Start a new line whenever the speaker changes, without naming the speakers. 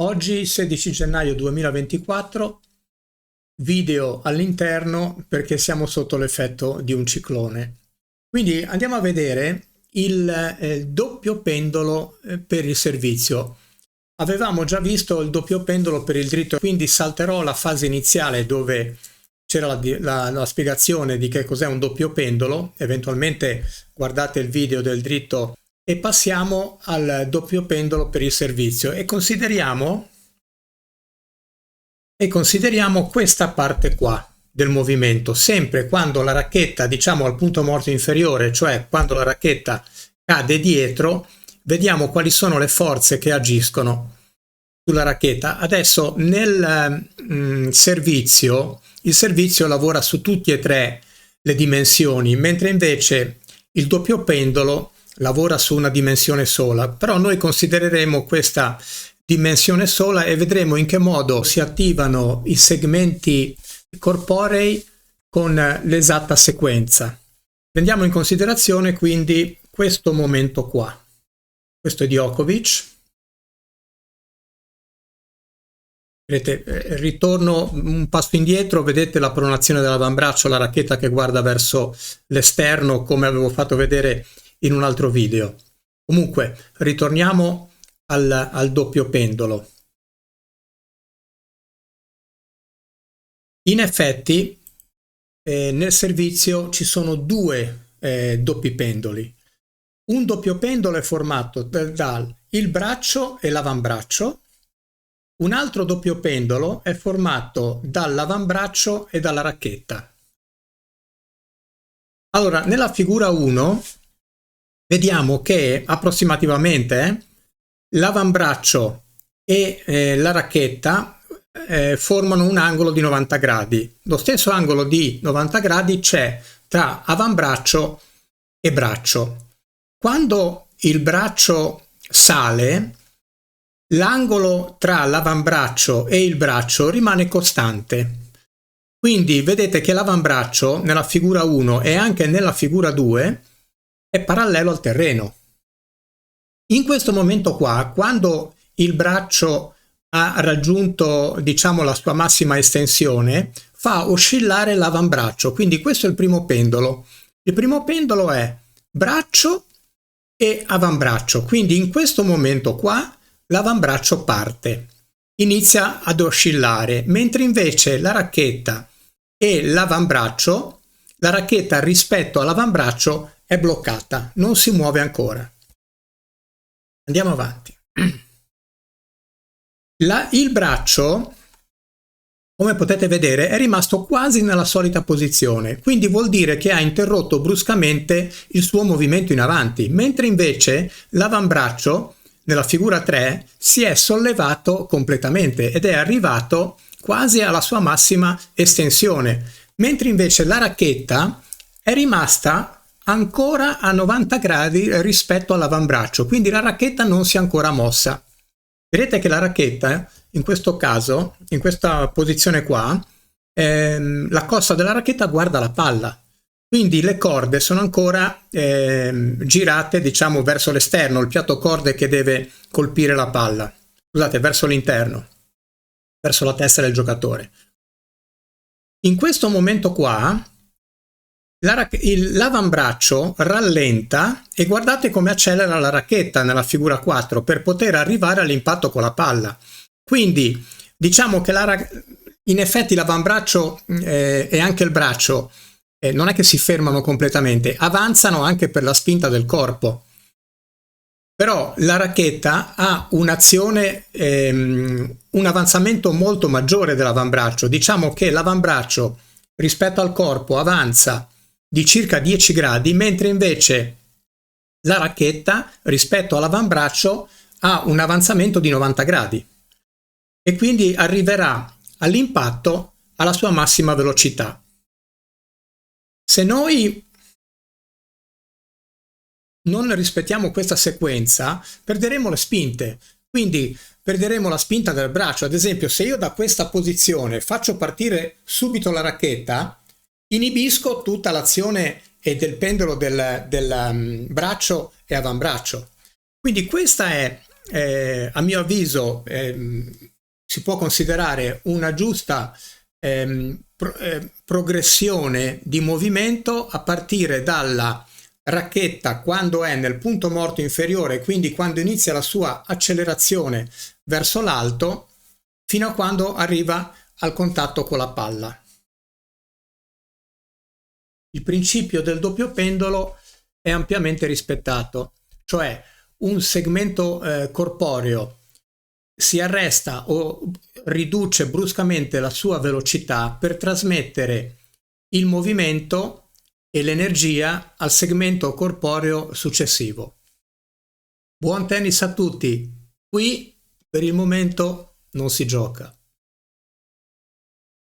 Oggi 16 gennaio 2024, video all'interno perché siamo sotto l'effetto di un ciclone. Quindi andiamo a vedere il doppio pendolo per il servizio. Avevamo già visto il doppio pendolo per il dritto, quindi salterò la fase iniziale dove c'era la spiegazione di che cos'è un doppio pendolo, eventualmente guardate il video del dritto e passiamo al doppio pendolo per il servizio e consideriamo questa parte qua del movimento, sempre quando la racchetta, diciamo al punto morto inferiore, cioè quando la racchetta cade dietro, vediamo quali sono le forze che agiscono sulla racchetta. Adesso nel servizio, il servizio lavora su tutte e tre le dimensioni, mentre invece il doppio pendolo lavora su una dimensione sola, però noi considereremo questa dimensione sola e vedremo in che modo si attivano i segmenti corporei con l'esatta sequenza. Prendiamo in considerazione quindi questo momento qua. Questo è Djokovic. Vedete, ritorno un passo indietro, vedete la pronazione dell'avambraccio, la racchetta che guarda verso l'esterno, come avevo fatto vedere in un altro video. Comunque, ritorniamo al doppio pendolo. In effetti, nel servizio ci sono due doppi pendoli. Un doppio pendolo è formato dal braccio e l'avambraccio. Un altro doppio pendolo è formato dall'avambraccio e dalla racchetta. Allora, nella figura 1 vediamo che approssimativamente l'avambraccio e la racchetta formano un angolo di 90 gradi. Lo stesso angolo di 90 gradi c'è tra avambraccio e braccio. Quando il braccio sale, l'angolo tra l'avambraccio e il braccio rimane costante. Quindi vedete che l'avambraccio nella figura 1 e anche nella figura 2 è parallelo al terreno. In questo momento qua, quando il braccio ha raggiunto, diciamo, la sua massima estensione, fa oscillare l'avambraccio. Quindi questo è il primo pendolo. Il primo pendolo è braccio e avambraccio. Quindi in questo momento qua l'avambraccio parte, inizia ad oscillare, mentre invece la racchetta e l'avambraccio, la racchetta rispetto all'avambraccio è bloccata, non si muove ancora. Andiamo avanti. Il braccio, come potete vedere, è rimasto quasi nella solita posizione, quindi vuol dire che ha interrotto bruscamente il suo movimento in avanti, mentre invece l'avambraccio nella figura 3 si è sollevato completamente ed è arrivato quasi alla sua massima estensione, mentre invece la racchetta è rimasta ancora a 90 gradi rispetto all'avambraccio, quindi la racchetta non si è ancora mossa. Vedete che la racchetta, in questo caso, in questa posizione qua, la costa della racchetta guarda la palla. Quindi le corde sono ancora girate, diciamo, verso l'esterno, il piatto corde che deve colpire la palla. Scusate, verso l'interno, verso la testa del giocatore. In questo momento qua, l'avambraccio rallenta e guardate come accelera la racchetta nella figura 4 per poter arrivare all'impatto con la palla. Quindi diciamo che in effetti l'avambraccio e anche il braccio non è che si fermano completamente, avanzano anche per la spinta del corpo. Però la racchetta ha un'azione, un avanzamento molto maggiore dell'avambraccio. Diciamo che l'avambraccio rispetto al corpo avanza di circa 10 gradi, mentre invece la racchetta rispetto all'avambraccio ha un avanzamento di 90 gradi e quindi arriverà all'impatto alla sua massima velocità. Se noi non rispettiamo questa sequenza, perderemo le spinte, quindi perderemo la spinta del braccio. Ad esempio, se io da questa posizione faccio partire subito la racchetta, inibisco tutta l'azione del pendolo del braccio e avambraccio. Quindi questa è a mio avviso si può considerare una giusta progressione di movimento a partire dalla racchetta quando è nel punto morto inferiore, quindi quando inizia la sua accelerazione verso l'alto, fino a quando arriva al contatto con la palla. Il principio del doppio pendolo è ampiamente rispettato, cioè un segmento corporeo si arresta o riduce bruscamente la sua velocità per trasmettere il movimento e l'energia al segmento corporeo successivo. Buon tennis a tutti! Qui per il momento non si gioca.